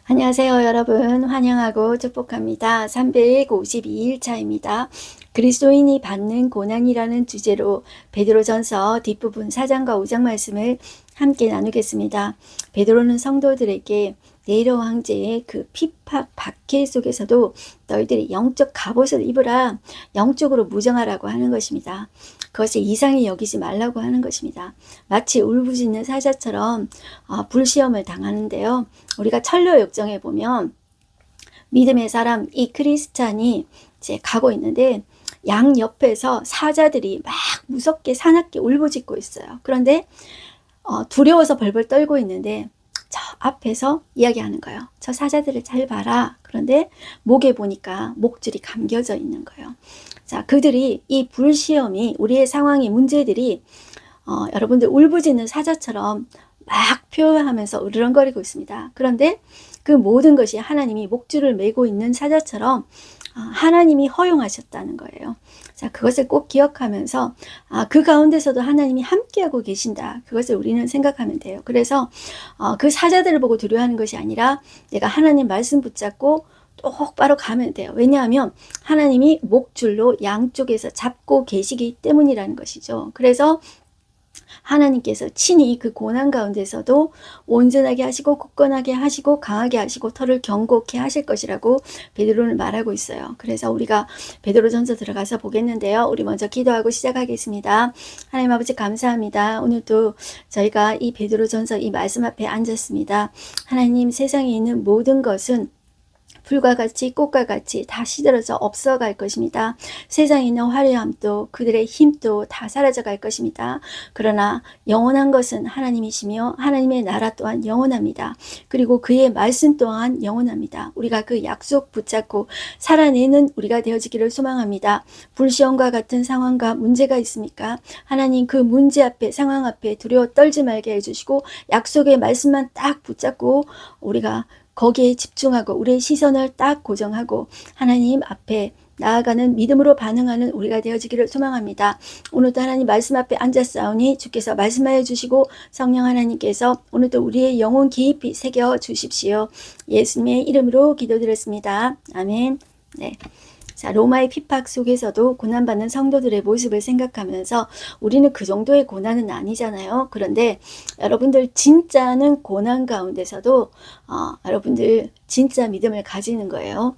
안녕하세요, 여러분. 환영하고 축복합니다. 352일 차입니다. 그리스도인이 받는 고난이라는 주제로 베드로전서 뒷부분 4장과 5장 말씀을 함께 나누겠습니다. 베드로는 성도들에게 네로 황제의 그 핍박 박해 속에서도 너희들이 영적 갑옷을 입으라, 영적으로 무정하라고 하는 것입니다. 그것이 이상히 여기지 말라고 하는 것입니다. 마치 울부짖는 사자처럼 불시험을 당하는데요. 우리가 철로 역정에 보면 믿음의 사람, 이 크리스찬이 이제 가고 있는데 양 옆에서 사자들이 막 무섭게 사납게 울부짖고 있어요. 그런데 두려워서 벌벌 떨고 있는데 저 앞에서 이야기하는 거예요. 저 사자들을 잘 봐라. 그런데 목에 보니까 목줄이 감겨져 있는 거예요. 자, 그들이 이 불시험이 우리의 상황이 문제들이 여러분들 울부짖는 사자처럼 막 표현하면서 으르렁거리고 있습니다. 그런데 그 모든 것이 하나님이 목줄을 메고 있는 사자처럼 하나님이 허용하셨다는 거예요. 자, 그것을 꼭 기억하면서 그 가운데서도 하나님이 함께하고 계신다. 그것을 우리는 생각하면 돼요. 그래서 그 사자들을 보고 두려워하는 것이 아니라 내가 하나님 말씀 붙잡고 똑바로 가면 돼요. 왜냐하면 하나님이 목줄로 양쪽에서 잡고 계시기 때문이라는 것이죠. 그래서 하나님께서 친히 그 고난 가운데서도 온전하게 하시고 굳건하게 하시고 강하게 하시고 털을 견고케 하실 것이라고 베드로는 말하고 있어요. 그래서 우리가 베드로전서 들어가서 보겠는데요. 우리 먼저 기도하고 시작하겠습니다. 하나님 아버지 감사합니다. 오늘도 저희가 이 베드로전서 이 말씀 앞에 앉았습니다. 하나님, 세상에 있는 모든 것은 불과 같이 꽃과 같이 다 시들어져 없어갈 것입니다. 세상에 있는 화려함도 그들의 힘도 다 사라져갈 것입니다. 그러나 영원한 것은 하나님이시며 하나님의 나라 또한 영원합니다. 그리고 그의 말씀 또한 영원합니다. 우리가 그 약속 붙잡고 살아내는 우리가 되어지기를 소망합니다. 불시험과 같은 상황과 문제가 있습니까? 하나님, 그 문제 앞에, 상황 앞에 두려워 떨지 말게 해주시고 약속의 말씀만 딱 붙잡고 우리가 거기에 집중하고 우리의 시선을 딱 고정하고 하나님 앞에 나아가는 믿음으로 반응하는 우리가 되어지기를 소망합니다. 오늘도 하나님 말씀 앞에 앉았사오니 주께서 말씀하여 주시고 성령 하나님께서 오늘도 우리의 영혼 깊이 새겨 주십시오. 예수님의 이름으로 기도드렸습니다. 아멘. 네. 자, 로마의 핍박 속에서도 고난받는 성도들의 모습을 생각하면서 우리는 그 정도의 고난은 아니잖아요. 그런데 여러분들 진짜는 고난 가운데서도 여러분들 진짜 믿음을 가지는 거예요.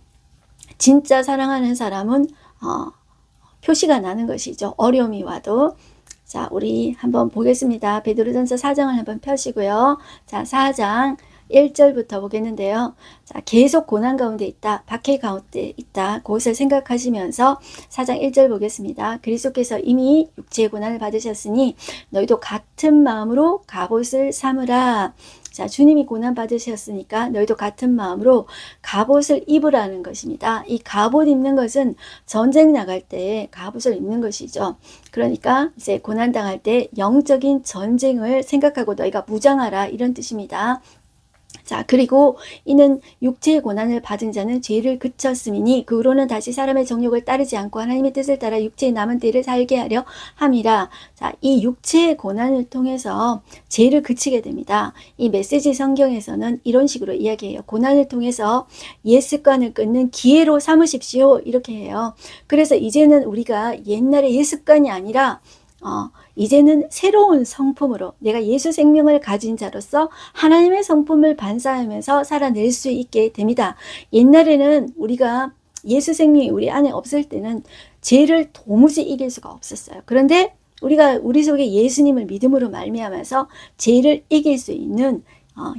진짜 사랑하는 사람은 표시가 나는 것이죠. 어려움이 와도. 자, 우리 한번 보겠습니다. 베드로전서 4장을 한번 펴시고요. 자, 4장 1절부터 보겠는데요. 자, 계속 고난 가운데 있다, 박해 가운데 있다, 그것을 생각하시면서 4장 1절 보겠습니다. 그리스도께서 이미 육체의 고난을 받으셨으니 너희도 같은 마음으로 갑옷을 삼으라. 자, 주님이 고난 받으셨으니까 너희도 같은 마음으로 갑옷을 입으라는 것입니다. 이 갑옷 입는 것은 전쟁 나갈 때 갑옷을 입는 것이죠. 그러니까 이제 고난 당할 때 영적인 전쟁을 생각하고 너희가 무장하라, 이런 뜻입니다. 자, 그리고 이는 육체의 고난을 받은 자는 죄를 그쳤음이니 그 후로는 다시 사람의 정욕을 따르지 않고 하나님의 뜻을 따라 육체의 남은 때를 살게 하려 함이라. 자, 이 육체의 고난을 통해서 죄를 그치게 됩니다. 이 메시지 성경에서는 이런 식으로 이야기해요. 고난을 통해서 옛 습관을 끊는 기회로 삼으십시오, 이렇게 해요. 그래서 이제는 우리가 옛날의 옛 습관이 아니라 이제는 새로운 성품으로 내가 예수 생명을 가진 자로서 하나님의 성품을 반사하면서 살아낼 수 있게 됩니다. 옛날에는 우리가 예수 생명이 우리 안에 없을 때는 죄를 도무지 이길 수가 없었어요. 그런데 우리가 우리 속에 예수님을 믿음으로 말미암아서 죄를 이길 수 있는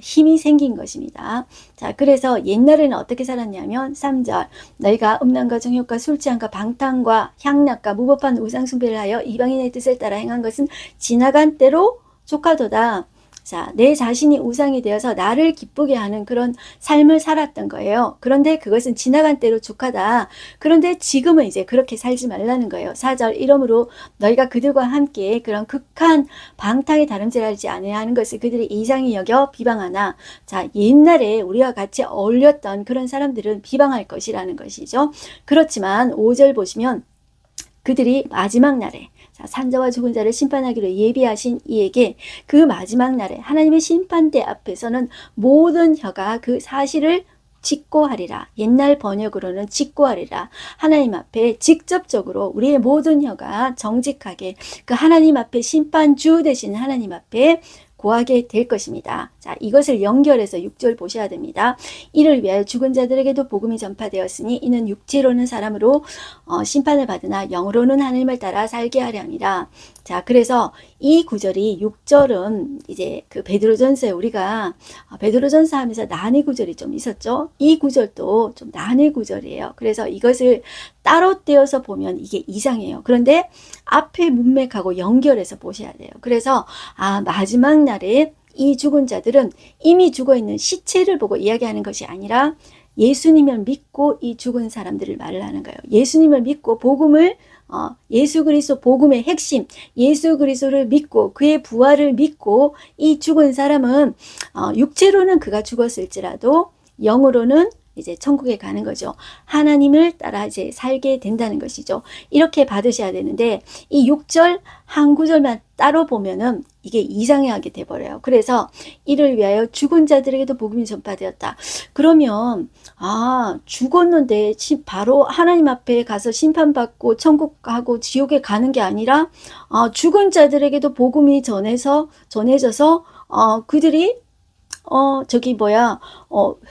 힘이 생긴 것입니다. 자, 그래서 옛날에는 어떻게 살았냐면 3절 너희가 음란과 정욕과 술 취함과 방탕과 향락과 무법한 우상 숭배를 하여 이방인의 뜻을 따라 행한 것은 지나간 때로 족하도다. 자, 내 자신이 우상이 되어서 나를 기쁘게 하는 그런 삶을 살았던 거예요. 그런데 그것은 지나간 때로 족하다. 그런데 지금은 이제 그렇게 살지 말라는 거예요. 4절 이러므로 너희가 그들과 함께 그런 극한 방탕에 다름질하지 아니하는 것을 그들이 이상히 여겨 비방하나. 자, 옛날에 우리와 같이 어울렸던 그런 사람들은 비방할 것이라는 것이죠. 그렇지만 5절 보시면 그들이 마지막 날에 자, 산자와 죽은 자를 심판하기로 예비하신 이에게 그 마지막 날에 하나님의 심판대 앞에서는 모든 혀가 그 사실을 직고하리라. 옛날 번역으로는 직고하리라. 하나님 앞에 직접적으로 우리의 모든 혀가 정직하게 그 하나님 앞에 심판주 되신 하나님 앞에 고하게 될 것입니다. 자, 이것을 연결해서 6절 보셔야 됩니다. 이를 위하여 죽은 자들에게도 복음이 전파되었으니 이는 육체로는 사람으로 심판을 받으나 영으로는 하나님을 따라 살게 하려 함이라. 자, 그래서 이 구절이 6절은 이제 그 베드로전서에 우리가 베드로전서 하면서 난해 구절이 좀 있었죠. 이 구절도 좀 난해 구절이에요. 그래서 이것을 따로 떼어서 보면 이게 이상해요. 그런데 앞에 문맥하고 연결해서 보셔야 돼요. 그래서 마지막 날에 이 죽은 자들은 이미 죽어있는 시체를 보고 이야기하는 것이 아니라 예수님을 믿고 이 죽은 사람들을 말을 하는 거예요. 예수님을 믿고 복음을 예수 그리스도 복음의 핵심 예수 그리스도를 믿고 그의 부활을 믿고 이 죽은 사람은 육체로는 그가 죽었을지라도 영으로는 이제 천국에 가는 거죠. 하나님을 따라 이제 살게 된다는 것이죠. 이렇게 받으셔야 되는데 이 6절 한 구절만 따로 보면은 이게 이상하게 돼버려요. 그래서 이를 위하여 죽은 자들에게도 복음이 전파되었다. 그러면 죽었는데 바로 하나님 앞에 가서 심판받고 천국 가고 지옥에 가는 게 아니라 죽은 자들에게도 복음이 전해져서 그들이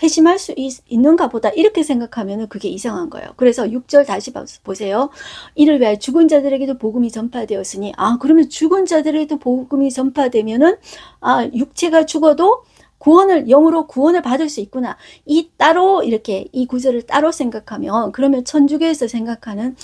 회심할 수 있는가 보다 이렇게 생각하면 그게 이상한 거예요. 그래서 6절 다시 보세요. 이를 위하여 죽은 자들에게도 복음이 전파되었으니 그러면 죽은 자들에게도 복음이 전파되면은 육체가 죽어도 영으로 구원을 받을 수 있구나. 따로 이렇게 이 구절을 따로 생각하면 그러면 천주교에서 생각하는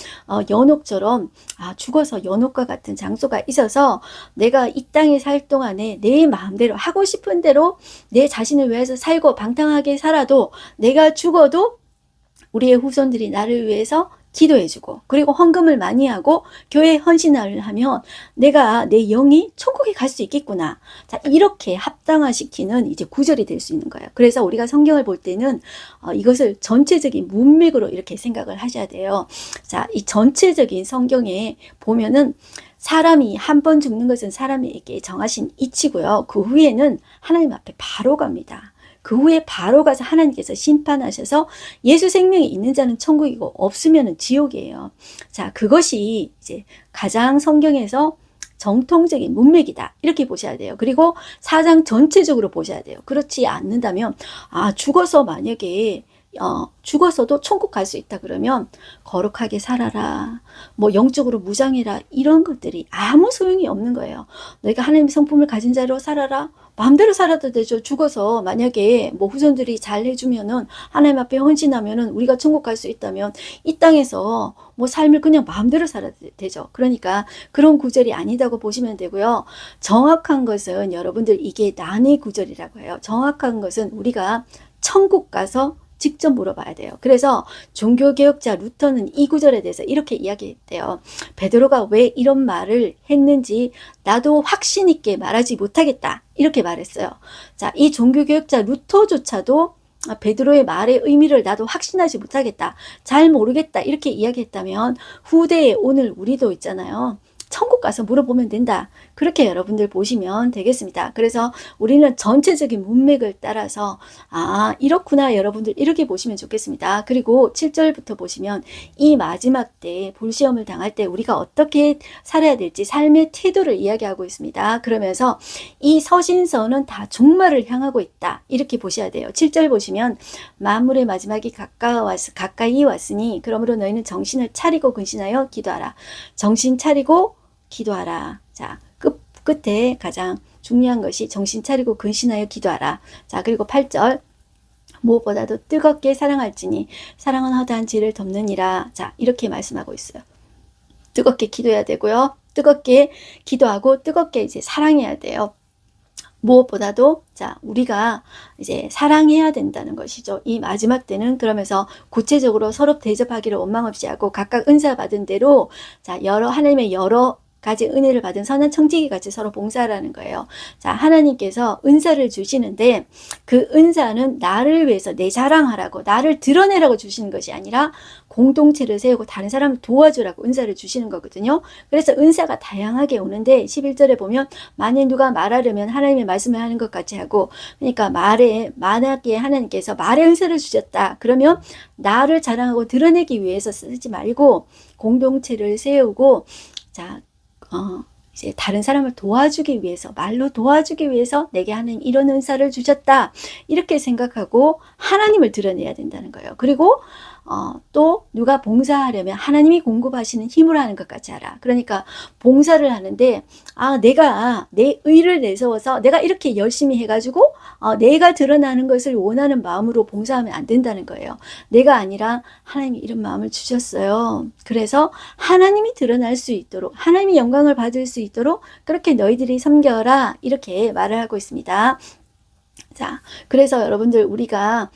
연옥처럼 죽어서 연옥과 같은 장소가 있어서 내가 이 땅에 살 동안에 내 마음대로 하고 싶은 대로 내 자신을 위해서 살고 방탕하게 살아도 내가 죽어도 우리의 후손들이 나를 위해서 기도해주고 그리고 헌금을 많이 하고 교회에 헌신을 하면 내 영이 천국에 갈 수 있겠구나. 자, 이렇게 합당화시키는 이제 구절이 될 수 있는 거예요. 그래서 우리가 성경을 볼 때는 이것을 전체적인 문맥으로 이렇게 생각을 하셔야 돼요. 자, 이 전체적인 성경에 보면은 사람이 한 번 죽는 것은 사람에게 정하신 이치고요. 그 후에는 하나님 앞에 바로 갑니다. 그 후에 바로 가서 하나님께서 심판하셔서 예수 생명이 있는 자는 천국이고 없으면 지옥이에요. 자, 그것이 이제 가장 성경에서 정통적인 문맥이다. 이렇게 보셔야 돼요. 그리고 사장 전체적으로 보셔야 돼요. 그렇지 않는다면 죽어서 만약에 죽어서도 천국 갈 수 있다 그러면 거룩하게 살아라. 영적으로 무장해라. 이런 것들이 아무 소용이 없는 거예요. 너희가 하나님의 성품을 가진 자로 살아라. 마음대로 살아도 되죠. 죽어서 만약에 후손들이 잘 해주면은 하나님 앞에 헌신하면은 우리가 천국 갈 수 있다면 이 땅에서 삶을 그냥 마음대로 살아도 되죠. 그러니까 그런 구절이 아니다고 보시면 되고요. 정확한 것은 여러분들 이게 난해 구절이라고 해요. 정확한 것은 우리가 천국 가서 직접 물어봐야 돼요. 그래서 종교개혁자 루터는 이 구절에 대해서 이렇게 이야기했대요. 베드로가 왜 이런 말을 했는지 나도 확신 있게 말하지 못하겠다. 이렇게 말했어요. 자, 이 종교개혁자 루터조차도 베드로의 말의 의미를 나도 확신하지 못하겠다. 잘 모르겠다. 이렇게 이야기했다면 후대에 오늘 우리도 있잖아요. 천국 가서 물어보면 된다. 그렇게 여러분들 보시면 되겠습니다. 그래서 우리는 전체적인 문맥을 따라서 이렇구나 여러분들 이렇게 보시면 좋겠습니다. 그리고 7절부터 보시면 이 마지막 때 불시험을 당할 때 우리가 어떻게 살아야 될지 삶의 태도를 이야기하고 있습니다. 그러면서 이 서신서는 다 종말을 향하고 있다. 이렇게 보셔야 돼요. 7절 보시면 만물의 마지막이 가까이 왔으니 그러므로 너희는 정신을 차리고 근신하여 기도하라. 정신 차리고 기도하라. 자, 끝에 가장 중요한 것이 정신 차리고 근신하여 기도하라. 자, 그리고 8절 무엇보다도 뜨겁게 사랑할지니 사랑은 허다한 죄를 덮느니라. 자, 이렇게 말씀하고 있어요. 뜨겁게 기도해야 되고요. 뜨겁게 기도하고 뜨겁게 이제 사랑해야 돼요. 무엇보다도 우리가 이제 사랑해야 된다는 것이죠. 이 마지막 때는 그러면서 구체적으로 서로 대접하기를 원망 없이 하고 각각 은사 받은 대로 하나님의 여러 가지 은혜를 받은 선한 청지기 같이 서로 봉사하라는 거예요. 자, 하나님께서 은사를 주시는데 그 은사는 나를 위해서 내 자랑하라고 나를 드러내라고 주시는 것이 아니라 공동체를 세우고 다른 사람을 도와주라고 은사를 주시는 거거든요. 그래서 은사가 다양하게 오는데 11절에 보면 만일 누가 말하려면 하나님의 말씀을 하는 것 같이 하고, 그러니까 만약에 하나님께서 말의 은사를 주셨다 그러면 나를 자랑하고 드러내기 위해서 쓰지 말고 공동체를 세우고, 자, 이제 다른 사람을 도와주기 위해서, 말로 도와주기 위해서 내게 하나님 이런 은사를 주셨다 이렇게 생각하고 하나님을 드러내야 된다는 거예요. 그리고 또 누가 봉사하려면 하나님이 공급하시는 힘으로 하는 것 같이 하라. 그러니까 봉사를 하는데 내가 내 의를 내세워서 내가 이렇게 열심히 해가지고 내가 드러나는 것을 원하는 마음으로 봉사하면 안 된다는 거예요. 내가 아니라 하나님이 이런 마음을 주셨어요. 그래서 하나님이 드러날 수 있도록, 하나님이 영광을 받을 수 있도록 그렇게 너희들이 섬겨라 이렇게 말을 하고 있습니다. 자, 그래서 여러분들 우리가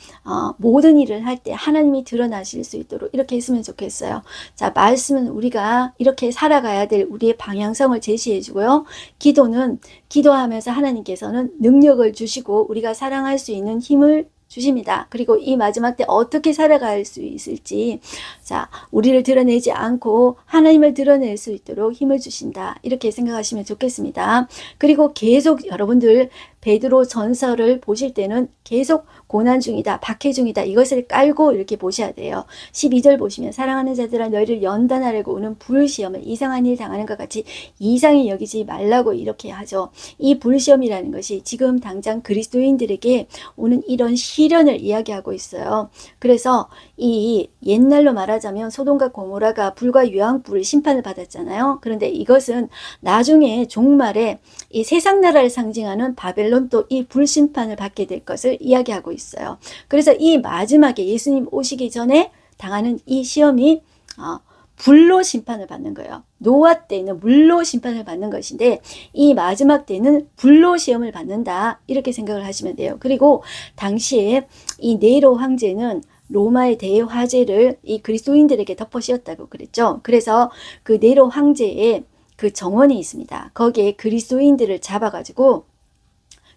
모든 일을 할 때 하나님이 드러나실 수 있도록 이렇게 했으면 좋겠어요. 자, 말씀은 우리가 이렇게 살아가야 될 우리의 방향성을 제시해 주고요. 기도는 기도하면서 하나님께서는 능력을 주시고 우리가 사랑할 수 있는 힘을 주십니다. 그리고 이 마지막 때 어떻게 살아갈 수 있을지, 자, 우리를 드러내지 않고 하나님을 드러낼 수 있도록 힘을 주신다. 이렇게 생각하시면 좋겠습니다. 그리고 계속 여러분들 베드로 전서를 보실 때는 계속 고난 중이다, 박해 중이다 이것을 깔고 이렇게 보셔야 돼요. 12절 보시면 사랑하는 자들아 너희를 연단하려고 오는 불시험을 이상한 일 당하는 것 같이 이상히 여기지 말라고 이렇게 하죠. 이 불시험이라는 것이 지금 당장 그리스도인들에게 오는 이런 시련을 이야기하고 있어요. 그래서 이 옛날로 말하자면 소돔과 고모라가 불과 유황불 심판을 받았잖아요. 그런데 이것은 나중에 종말에 이 세상 나라를 상징하는 바벨론 또 이 불심판을 받게 될 것을 이야기하고 있어요. 그래서 이 마지막에 예수님 오시기 전에 당하는 이 시험이 불로 심판을 받는 거예요. 노아 때는 물로 심판을 받는 것인데 이 마지막 때는 불로 시험을 받는다 이렇게 생각을 하시면 돼요. 그리고 당시에 이 네로 황제는 로마의 대화제를 이 그리스도인들에게 덮어씌웠다고 그랬죠. 그래서 그 네로 황제의 그 정원이 있습니다. 거기에 그리스도인들을 잡아가지고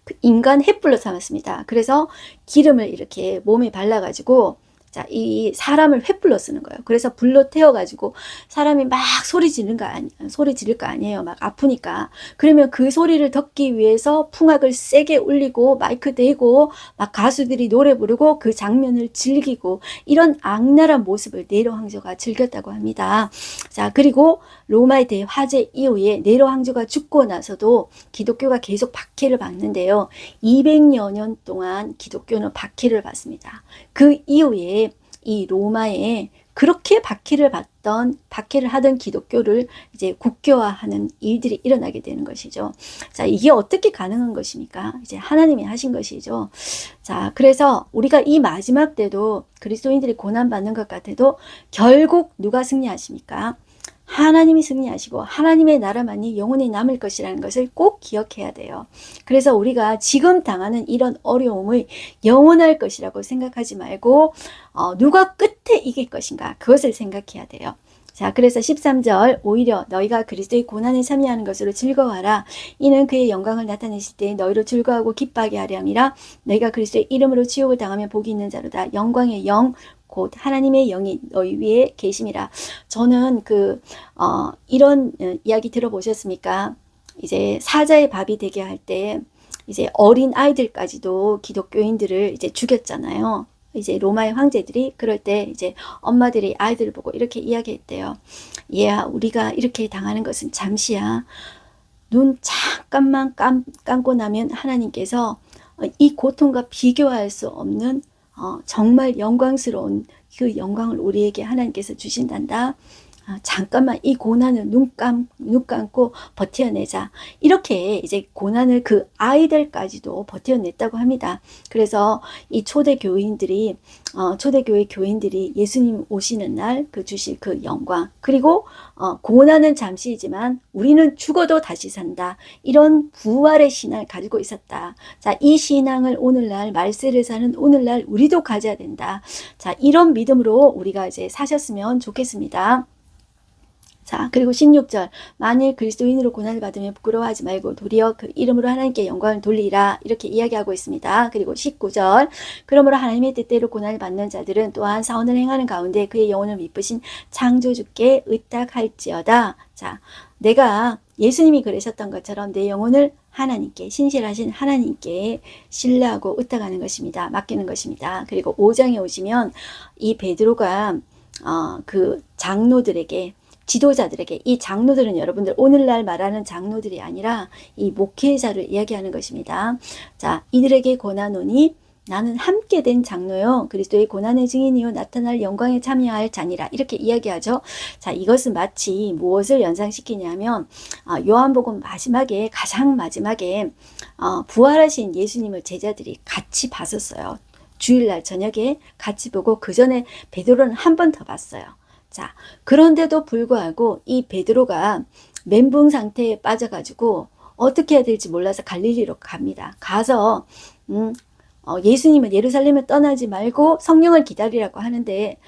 그 인간 횃불로 삼았습니다. 그래서 기름을 이렇게 몸에 발라가지고 자, 이 사람을 횃불로 쓰는 거예요. 그래서 불로 태워가지고 사람이 막 소리 지를 거 아니에요. 막 아프니까. 그러면 그 소리를 듣기 위해서 풍악을 세게 울리고 마이크 대고 막 가수들이 노래 부르고 그 장면을 즐기고 이런 악랄한 모습을 네로 황제가 즐겼다고 합니다. 자, 그리고 로마의 대화재 이후에 네로 황제가 죽고 나서도 기독교가 계속 박해를 받는데요. 200여 년 동안 기독교는 박해를 받습니다. 그 이후에 이 로마에 그렇게 박해를 하던 기독교를 이제 국교화하는 일들이 일어나게 되는 것이죠. 자, 이게 어떻게 가능한 것입니까? 이제 하나님이 하신 것이죠. 자, 그래서 우리가 이 마지막 때도 그리스도인들이 고난받는 것 같아도 결국 누가 승리하십니까? 하나님이 승리하시고 하나님의 나라만이 영원히 남을 것이라는 것을 꼭 기억해야 돼요. 그래서 우리가 지금 당하는 이런 어려움을 영원할 것이라고 생각하지 말고 누가 끝에 이길 것인가 그것을 생각해야 돼요. 자, 그래서 13절 오히려 너희가 그리스도의 고난에 참여하는 것으로 즐거워하라. 이는 그의 영광을 나타내실 때 너희로 즐거워하고 기뻐하게 하려 함이라. 너희가 그리스도의 이름으로 지옥을 당하면 복이 있는 자로다. 영광의 영 곧 하나님의 영이 너희 위에 계심이라. 저는 이런 이야기 들어보셨습니까? 이제 사자의 밥이 되게 할 때 이제 어린 아이들까지도 기독교인들을 이제 죽였잖아요. 이제 로마의 황제들이 그럴 때 이제 엄마들이 아이들을 보고 이렇게 이야기했대요. 얘야, 우리가 이렇게 당하는 것은 잠시야. 눈 잠깐만 감고 나면 하나님께서 이 고통과 비교할 수 없는 정말 영광스러운 그 영광을 우리에게 하나님께서 주신단다. 잠깐만 이 고난을 눈 감고 버텨내자. 이렇게 이제 고난을 그 아이들까지도 버텨냈다고 합니다. 그래서 이 초대교회 교인들이 예수님 오시는 날 그 주실 그 영광, 그리고 고난은 잠시이지만 우리는 죽어도 다시 산다. 이런 부활의 신앙을 가지고 있었다. 자, 이 신앙을 오늘날 말세를 사는 오늘날 우리도 가져야 된다. 자, 이런 믿음으로 우리가 이제 사셨으면 좋겠습니다. 자, 그리고 16절. 만일 그리스도인으로 고난을 받으면 부끄러워하지 말고 도리어 그 이름으로 하나님께 영광을 돌리라. 이렇게 이야기하고 있습니다. 그리고 19절. 그러므로 하나님의 뜻대로 고난을 받는 자들은 또한 사원을 행하는 가운데 그의 영혼을 미쁘신 창조주께 의탁할지어다. 자, 내가 예수님이 그러셨던 것처럼 내 영혼을 하나님께, 신실하신 하나님께 신뢰하고 의탁하는 것입니다. 맡기는 것입니다. 그리고 5장에 오시면 이 베드로가 그 장로들에게, 지도자들에게, 이 장로들은 여러분들 오늘날 말하는 장로들이 아니라 이 목회자를 이야기하는 것입니다. 자, 이들에게 권하노니 나는 함께 된 장로요 그리스도의 고난의 증인이요 나타날 영광에 참여할 자니라. 이렇게 이야기하죠. 자, 이것은 마치 무엇을 연상시키냐면 요한복음 마지막에, 가장 마지막에 부활하신 예수님을 제자들이 같이 봤었어요. 주일날 저녁에 같이 보고 그 전에 베드로는 한 번 더 봤어요. 자, 그런데도 불구하고 이 베드로가 멘붕 상태에 빠져가지고 어떻게 해야 될지 몰라서 갈릴리로 갑니다. 가서 예수님은 예루살렘을 떠나지 말고 성령을 기다리라고 하는데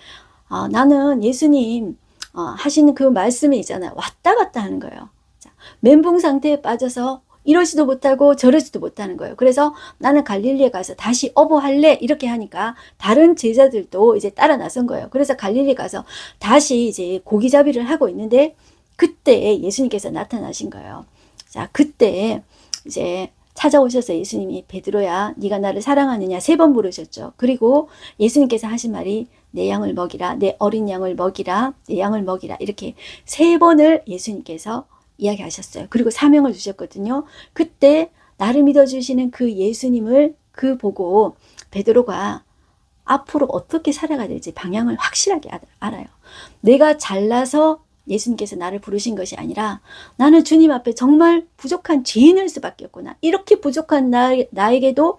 나는 예수님 하시는 그 말씀이 있잖아요. 왔다 갔다 하는 거예요. 자, 멘붕 상태에 빠져서 이러지도 못하고 저러지도 못하는 거예요. 그래서 나는 갈릴리에 가서 다시 어부할래 이렇게 하니까 다른 제자들도 이제 따라 나선 거예요. 그래서 갈릴리 가서 다시 이제 고기잡이를 하고 있는데 그때 예수님께서 나타나신 거예요. 자, 그때 이제 찾아오셔서 예수님이 베드로야 네가 나를 사랑하느냐 3번 물으셨죠. 그리고 예수님께서 하신 말이 내 양을 먹이라, 내 어린 양을 먹이라, 내 양을 먹이라, 이렇게 3번을 예수님께서 이야기하셨어요. 그리고 사명을 주셨거든요. 그때 나를 믿어주시는 그 예수님을 보고 베드로가 앞으로 어떻게 살아가야 될지 방향을 확실하게 알아요. 내가 잘나서 예수님께서 나를 부르신 것이 아니라 나는 주님 앞에 정말 부족한 죄인일 수밖에 없구나. 이렇게 부족한 나에게도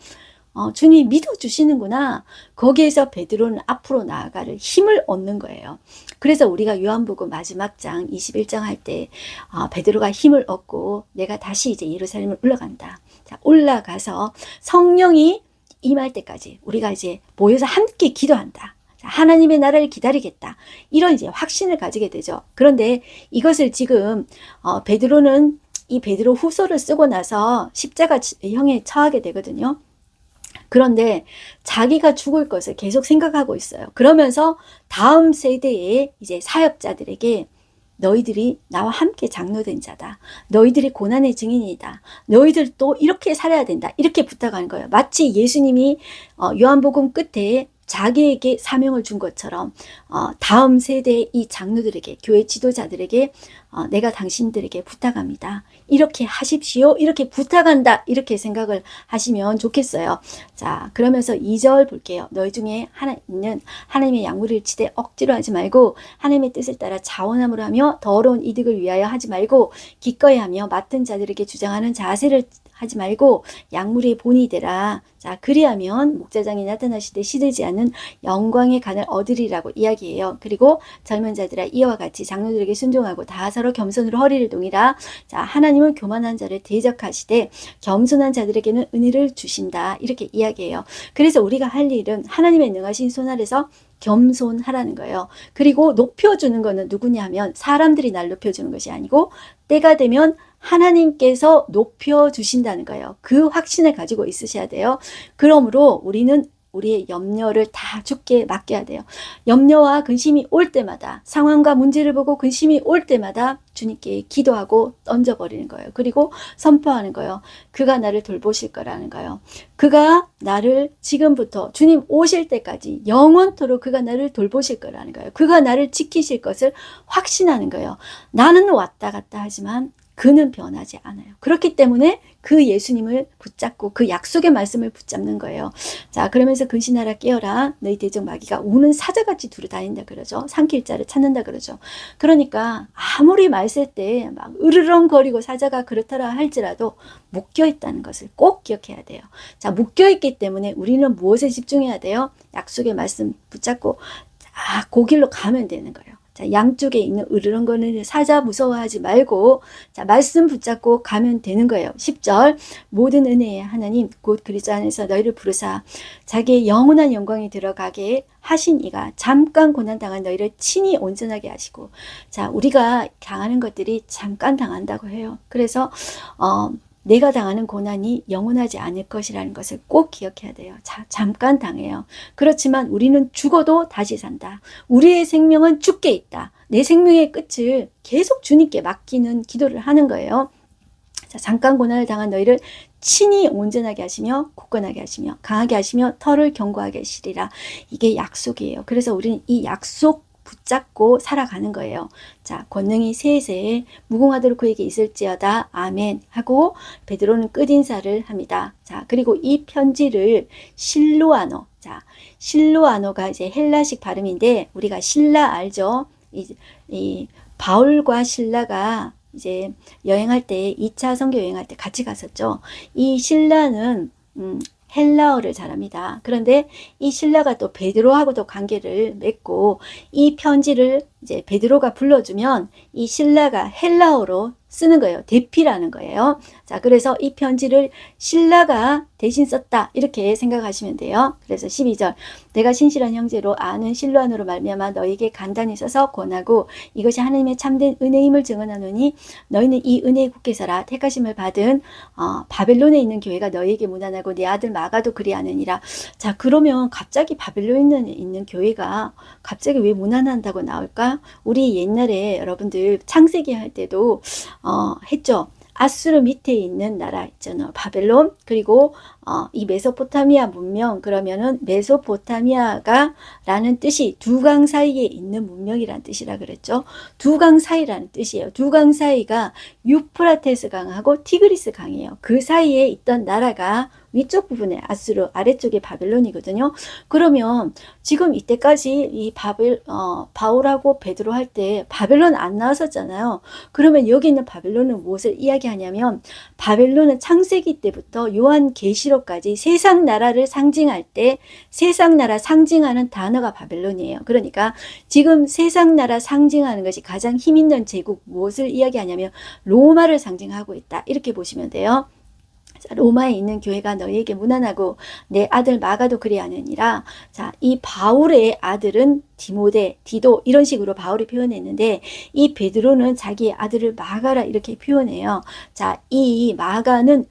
주님이 믿어주시는구나. 거기에서 베드로는 앞으로 나아갈 힘을 얻는 거예요. 그래서 우리가 요한복음 마지막 장 21장 할 때 베드로가 힘을 얻고 내가 다시 이제 예루살렘을 올라간다. 자, 올라가서 성령이 임할 때까지 우리가 이제 모여서 함께 기도한다. 자, 하나님의 나라를 기다리겠다. 이런 이제 확신을 가지게 되죠. 그런데 이것을 지금 베드로는 이 베드로 후서를 쓰고 나서 십자가형에 처하게 되거든요. 그런데 자기가 죽을 것을 계속 생각하고 있어요. 그러면서 다음 세대의 이제 사역자들에게 너희들이 나와 함께 장로된 자다. 너희들이 고난의 증인이다. 너희들도 이렇게 살아야 된다. 이렇게 부탁하는 거예요. 마치 예수님이 요한복음 끝에 자기에게 사명을 준 것처럼 다음 세대의 이 장로들에게, 교회 지도자들에게 내가 당신들에게 부탁합니다. 이렇게 하십시오. 이렇게 부탁한다. 이렇게 생각을 하시면 좋겠어요. 자, 그러면서 2절 볼게요. 너희 중에 하나 있는 하나님의 양무리를 치되 억지로 하지 말고 하나님의 뜻을 따라 자원함으로 하며 더러운 이득을 위하여 하지 말고 기꺼이 하며 맡은 자들에게 주장하는 자세를 하지 말고 양무리의 본이 되라. 자, 그리하면 목자장이 나타나시되 시들지 않는 영광의 간을 얻으리라고 이야기해요. 그리고 젊은 자들아 이와 같이 장로들에게 순종하고 다 서로 겸손으로 허리를 동이라. 자, 하나님은 교만한 자를 대적하시되 겸손한 자들에게는 은혜를 주신다. 이렇게 이야기해요. 그래서 우리가 할 일은 하나님의 능하신 손 아래서 겸손하라는 거예요. 그리고 높여주는 거는 누구냐 하면 사람들이 날 높여주는 것이 아니고 때가 되면 하나님께서 높여주신다는 거예요. 그 확신을 가지고 있으셔야 돼요. 그러므로 우리는 우리의 염려를 다 주께 맡겨야 돼요. 염려와 근심이 올 때마다, 상황과 문제를 보고 근심이 올 때마다 주님께 기도하고 던져버리는 거예요. 그리고 선포하는 거예요. 그가 나를 돌보실 거라는 거예요. 그가 나를 지금부터 주님 오실 때까지 영원토록 그가 나를 돌보실 거라는 거예요. 그가 나를 지키실 것을 확신하는 거예요. 나는 왔다 갔다 하지만 그는 변하지 않아요. 그렇기 때문에 그 예수님을 붙잡고 그 약속의 말씀을 붙잡는 거예요. 자, 그러면서 근신하라 깨어라 너희 대적 마귀가 우는 사자같이 두루다닌다 그러죠. 삼킬 자를 찾는다 그러죠. 그러니까 아무리 말 쓸 때 막 으르렁거리고 사자가 그렇더라 할지라도 묶여있다는 것을 꼭 기억해야 돼요. 자, 묶여있기 때문에 우리는 무엇에 집중해야 돼요? 약속의 말씀 붙잡고 그 길로 가면 되는 거예요. 자, 양쪽에 있는 으르렁거리는 사자 무서워하지 말고 자, 말씀 붙잡고 가면 되는 거예요. 10절 모든 은혜의 하나님 곧 그리스도 안에서 너희를 부르사 자기의 영원한 영광에 들어가게 하신 이가 잠깐 고난당한 너희를 친히 온전하게 하시고 자, 우리가 당하는 것들이 잠깐 당한다고 해요. 그래서 내가 당하는 고난이 영원하지 않을 것이라는 것을 꼭 기억해야 돼요. 자, 잠깐 당해요. 그렇지만 우리는 죽어도 다시 산다. 우리의 생명은 죽게 있다. 내 생명의 끝을 계속 주님께 맡기는 기도를 하는 거예요. 자, 잠깐 고난을 당한 너희를 친히 온전하게 하시며 굳건하게 하시며 강하게 하시며 털을 견고하게 하시리라. 이게 약속이에요. 그래서 우리는 이 약속 붙잡고 살아가는 거예요. 자, 권능이 세세 무궁하도록 그에게 있을지어다 아멘 하고 베드로는 끝인사를 합니다. 자, 그리고 이 편지를 실로아노, 자, 실로아노가 이제 헬라식 발음인데 우리가 실라 알죠? 이 바울과 실라가 이제 여행할 때 2차 선교 여행할 때 같이 갔었죠. 이 실라는 헬라어를 잘합니다. 그런데 이 실라가 또 베드로하고도 관계를 맺고 이 편지를 이제 베드로가 불러주면 이 실라가 헬라어로 쓰는 거예요. 대피라는 거예요. 자, 그래서 이 편지를 실라가 대신 썼다 이렇게 생각하시면 돼요. 그래서 12절 내가 신실한 형제로 아는 실로안으로 말미암아 너에게 간단히 써서 권하고 이것이 하나님의 참된 은혜임을 증언하노니 너희는 이 은혜에 굳게 서라. 택하심을 받은 바벨론에 있는 교회가 너희에게 무난하고 내 아들 마가도 그리하느니라. 자, 그러면 갑자기 바벨론에 있는 교회가 갑자기 왜 무난한다고 나올까? 우리 옛날에 여러분들 창세기 할 때도 했죠. 아수르 밑에 있는 나라 있잖아요. 바벨론 그리고 이 메소포타미아 문명 그러면은 메소포타미아가 라는 뜻이 두 강 사이에 있는 문명이라는 뜻이라 그랬죠. 두 강 사이라는 뜻이에요. 두 강 사이가 유프라테스 강하고 티그리스 강이에요. 그 사이에 있던 나라가 위쪽 부분에 아수르 아래쪽에 바벨론이거든요. 그러면 지금 이때까지 이 바울하고 베드로 할 때 바벨론 안 나왔었잖아요. 그러면 여기 있는 바벨론은 무엇을 이야기하냐면 바벨론은 창세기 때부터 요한 계시록까지 세상 나라를 상징할 때 세상 나라 상징하는 단어가 바벨론이에요. 그러니까 지금 세상 나라 상징하는 것이 가장 힘 있는 제국 무엇을 이야기하냐면 로마를 상징하고 있다. 이렇게 보시면 돼요. 자, 로마에 있는 교회가 너희에게 무난하고 내 아들 마가도 그리하느니라. 자, 이 바울의 아들은 디모데, 디도 이런 식으로 바울이 표현했는데 이 베드로는 자기의 아들을 마가라 이렇게 표현해요. 자, 이 마가는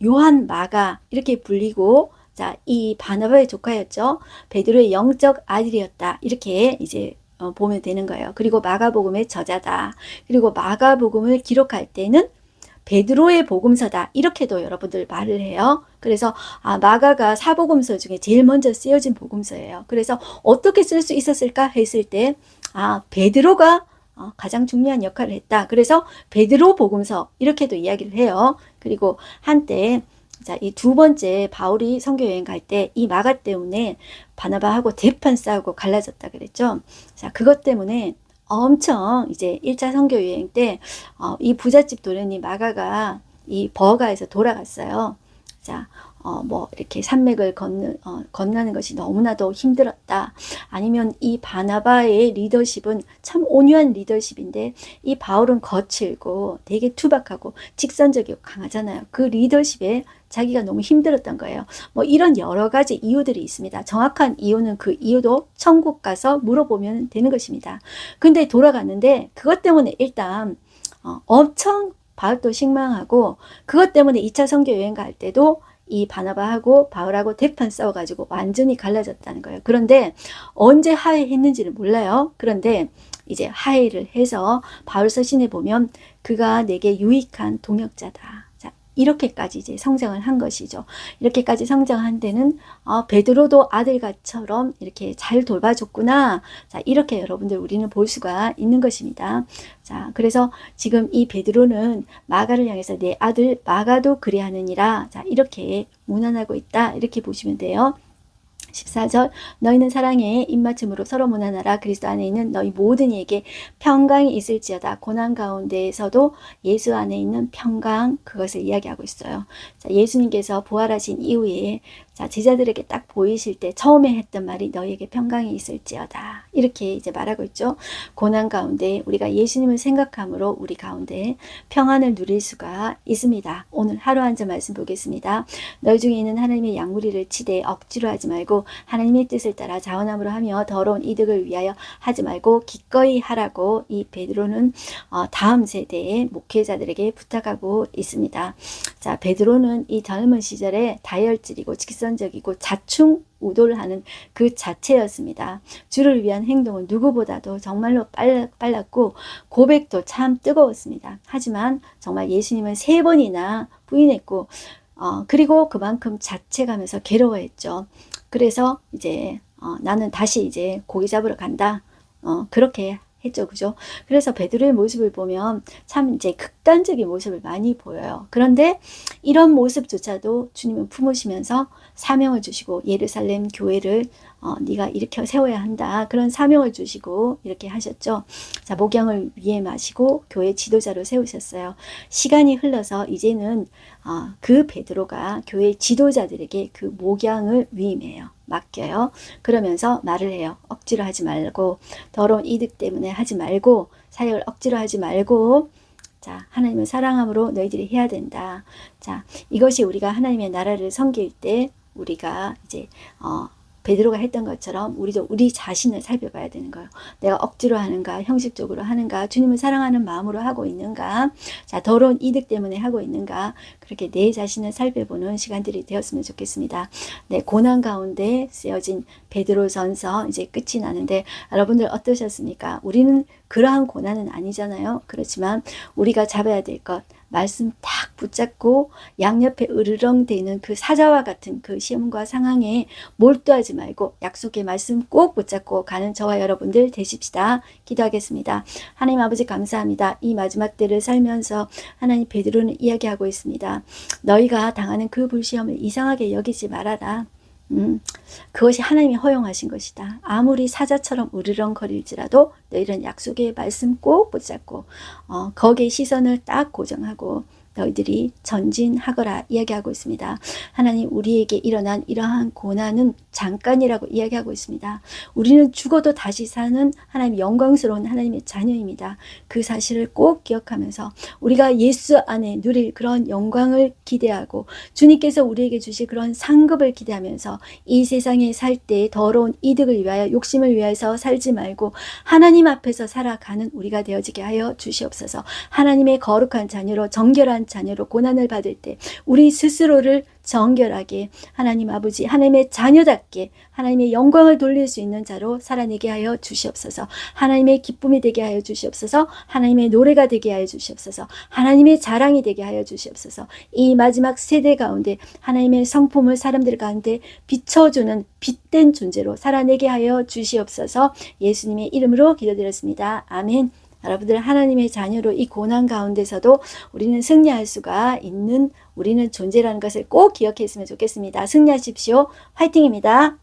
요한 마가 이렇게 불리고 자, 이 바나바의 조카였죠. 베드로의 영적 아들이었다. 이렇게 이제 보면 되는 거예요. 그리고 마가복음의 저자다. 그리고 마가복음을 기록할 때는 베드로의 복음서다 이렇게도 여러분들 말을 해요. 그래서 마가가 사복음서 중에 제일 먼저 쓰여진 복음서예요. 그래서 어떻게 쓸 수 있었을까 했을 때 베드로가 가장 중요한 역할을 했다. 그래서 베드로 복음서 이렇게도 이야기를 해요. 그리고 한때 자, 이 두 번째 바울이 선교 여행 갈 때 이 마가 때문에 바나바하고 대판 싸우고 갈라졌다 그랬죠. 자, 그것 때문에 엄청 이제 1차 선교 여행 때 이 부잣집 도련님 마가가 이 버가에서 돌아갔어요. 자, 뭐 이렇게 산맥을 건너는 것이 너무나도 힘들었다. 아니면 이 바나바의 리더십은 참 온유한 리더십인데 이 바울은 거칠고 되게 투박하고 직선적이고 강하잖아요. 그 리더십에 자기가 너무 힘들었던 거예요. 뭐 이런 여러 가지 이유들이 있습니다. 정확한 이유는 그 이유도 천국 가서 물어보면 되는 것입니다. 근데 돌아갔는데 그것 때문에 일단 엄청 바울도 식망하고 그것 때문에 2차 선교 여행 갈 때도 이 바나바하고 바울하고 대판 싸워가지고 완전히 갈라졌다는 거예요. 그런데 언제 화해했는지를 몰라요. 그런데 이제 화해를 해서 바울 서신에 보면 그가 내게 유익한 동역자다. 자, 이렇게까지 이제 성장을 한 것이죠. 이렇게까지 성장한 데는 베드로도 아들같처럼 이렇게 잘 돌봐줬구나. 자, 이렇게 여러분들 우리는 볼 수가 있는 것입니다. 자, 그래서 지금 이 베드로는 마가를 향해서 내 아들 마가도 그리하느니라. 자, 이렇게 문안하고 있다. 이렇게 보시면 돼요. 14절 너희는 사랑에 입맞춤으로 서로 무난하라. 그리스도 안에 있는 너희 모든 이에게 평강이 있을지어다. 고난 가운데에서도 예수 안에 있는 평강 그것을 이야기하고 있어요. 자, 예수님께서 부활하신 이후에 자, 제자들에게 딱 보이실 때 처음에 했던 말이 너희에게 평강이 있을지어다. 이렇게 이제 말하고 있죠. 고난 가운데 우리가 예수님을 생각함으로 우리 가운데 평안을 누릴 수가 있습니다. 오늘 하루 한 절 말씀 보겠습니다. 너희 중에 있는 하나님의 양무리를 치되 억지로 하지 말고 하나님의 뜻을 따라 자원함으로 하며 더러운 이득을 위하여 하지 말고 기꺼이 하라고 이 베드로는 다음 세대의 목회자들에게 부탁하고 있습니다. 자, 베드로는 이 젊은 시절에 다혈질이고 직선적이고 자충우돌을 하는 그 자체였습니다. 주를 위한 행동은 누구보다도 정말로 빨랐고 고백도 참 뜨거웠습니다. 하지만 정말 예수님을 3번이나 부인했고 그리고 그만큼 자책하면서 괴로워했죠. 그래서 이제 나는 다시 이제 고기 잡으러 간다. 그렇게 했죠. 그죠? 그래서 베드로의 모습을 보면 참 이제 극단적인 모습을 많이 보여요. 그런데 이런 모습조차도 주님은 품으시면서 사명을 주시고 예루살렘 교회를 네가 일으켜 세워야 한다. 그런 사명을 주시고 이렇게 하셨죠. 자, 목양을 위에 마시고 교회 지도자로 세우셨어요. 시간이 흘러서 이제는 그 베드로가 교회 지도자들에게 그 목양을 위임해요. 맡겨요. 그러면서 말을 해요. 억지로 하지 말고 더러운 이득 때문에 하지 말고 사역을 억지로 하지 말고 자, 하나님을 사랑함으로 너희들이 해야 된다. 자, 이것이 우리가 하나님의 나라를 섬길 때 우리가 이제 베드로가 했던 것처럼 우리도 우리 자신을 살펴봐야 되는 거예요. 내가 억지로 하는가, 형식적으로 하는가, 주님을 사랑하는 마음으로 하고 있는가, 자, 더러운 이득 때문에 하고 있는가, 그렇게 내 자신을 살펴보는 시간들이 되었으면 좋겠습니다. 네, 고난 가운데 쓰여진 베드로전서 이제 끝이 나는데 여러분들 어떠셨습니까? 우리는 그러한 고난은 아니잖아요. 그렇지만 우리가 잡아야 될 것, 말씀 딱 붙잡고 양옆에 으르렁대는 그 사자와 같은 그 시험과 상황에 몰두하지 말고 약속의 말씀 꼭 붙잡고 가는 저와 여러분들 되십시다. 기도하겠습니다. 하나님 아버지 감사합니다. 이 마지막 때를 살면서 하나님 베드로는 이야기하고 있습니다. 너희가 당하는 그 불시험을 이상하게 여기지 말아라. 그것이 하나님이 허용하신 것이다. 아무리 사자처럼 으르렁거릴지라도 너희는 약속의 말씀 꼭 붙잡고 거기에 시선을 딱 고정하고 너희들이 전진하거라 이야기하고 있습니다. 하나님 우리에게 일어난 이러한 고난은 잠깐이라고 이야기하고 있습니다. 우리는 죽어도 다시 사는 하나님 영광스러운 하나님의 자녀입니다. 그 사실을 꼭 기억하면서 우리가 예수 안에 누릴 그런 영광을 기대하고 주님께서 우리에게 주실 그런 상급을 기대하면서 이 세상에 살 때 더러운 이득을 위하여 욕심을 위해서 살지 말고 하나님 앞에서 살아가는 우리가 되어지게 하여 주시옵소서. 하나님의 거룩한 자녀로 정결한 자녀로 고난을 받을 때 우리 스스로를 정결하게 하나님 아버지 하나님의 자녀답게 하나님의 영광을 돌릴 수 있는 자로 살아내게 하여 주시옵소서. 하나님의 기쁨이 되게 하여 주시옵소서. 하나님의 노래가 되게 하여 주시옵소서. 하나님의 자랑이 되게 하여 주시옵소서. 이 마지막 세대 가운데 하나님의 성품을 사람들 가운데 비춰주는 빛된 존재로 살아내게 하여 주시옵소서. 예수님의 이름으로 기도드렸습니다. 아멘. 여러분들 하나님의 자녀로 이 고난 가운데서도 우리는 승리할 수가 있는 우리는 존재라는 것을 꼭 기억했으면 좋겠습니다. 승리하십시오. 화이팅입니다.